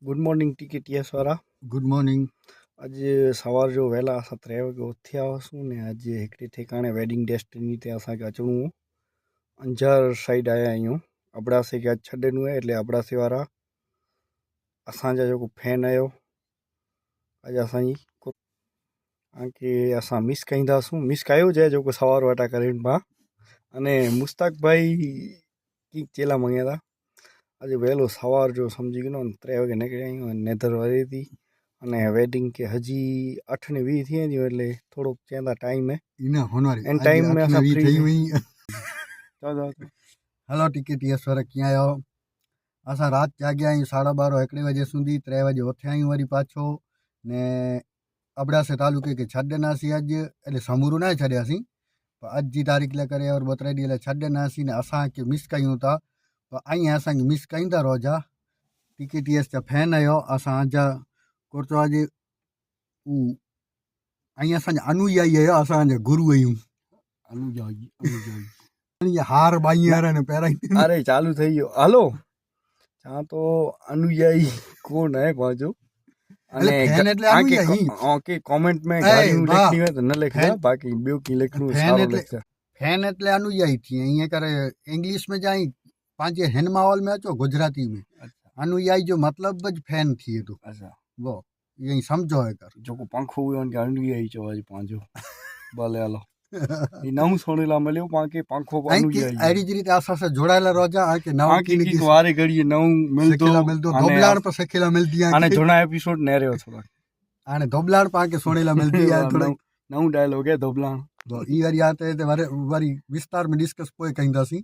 Good morning टीकेटीएस वारा। Good morning. अज सवार जो वेला असां 3 वगे उथी आवासूं ने अज हिकिड़े ठिकाणे वेडिंग डेस्टिनी ते असांखे अचणो हो। अंजार साइड आया आहियूं। अबड़ासे खे अॼु छॾणो आहे એટલે अबड़ासे वारा असांजा जेको फैन आहियो अॼु असांजी तव्हांखे असां मिस कंदासूं। मिस कयो जाए जेको सवार वटा करेनि पिया अने मुश्ताक भाई की चेला मंगिया था। अॼु वहेलो सवार जो सम्झी गयो न 3 वगे निकिरी आहियूं। नेदर वरे थी अने वेडिंग के हजी 8 ने 20 थी वेंदियूं એટલે થોડોક ચેંदा टाइम है इन टाइम में असां फ्री थी हुई। हेलो टीकेटीएस वारा कीअं आहियो? असां राति जाॻिया आहियूं 12:30 1 वजे सुधी 3 वजे उथिया आहियूं वरी पाछो ने अबड़ासे तालुके खे छॾंदासीं अॼु એટલે समूरो न छॾियासीं पर अॼु जी तारीख़ लाइ करे और 2-3 ॾींहं लाइ छॾंदासीं ने असांखे मिस कयूं था पर ईअं असांखे मिस कंदा रहिजा। टीकेटीएस जा फैन आहियो असांजा कुर्तो जे ऐं असांजा अनुयायी आहियो असांजा गुरू आहियूं। अनुयायी हार बाई वारा पहिरां अरे चालू થઈ ગયો હાલો चवां तो अनुयायी कोन है पंहिंजो अने फैन એટલે अनुयायी ओके कमेंट में गालियूं लिखणी હોય तो न लिखजा बाकी ॿियो की लिखणो सारो लिखजा। फैन એટલે अनुयायी थी ईअं करे इंग्लिश में जाई पंहिंजे हिन माहौल में अचो गुजराती में अनुयायी जो मतलब ज फैन थिए थो। अच्छा वो ईअं सम्झो है कर जेको पंखो हुयो उनखे अनुयायी चओ अॼु पंहिंजो भले हलो ई नऊं सुणिला मिलियो पांखे पंखो अनुयायी अहिड़ी जी रीते असां सां जोड़ायल रहिजा के नओं की वारे घड़ीअ नऊं मिलंदो दोबलाण पर सिखियला मिलदी आहे हाणे झुना एपिसोड नेरियो थोड़ा हाणे दोबलाण पांखे सुणिला मिलदी आहे थोड़ा नऊं डायलॉग है दोबलाण ई वरी आते ते वरी विस्तार में डिस्कस पोइ कंदासीं।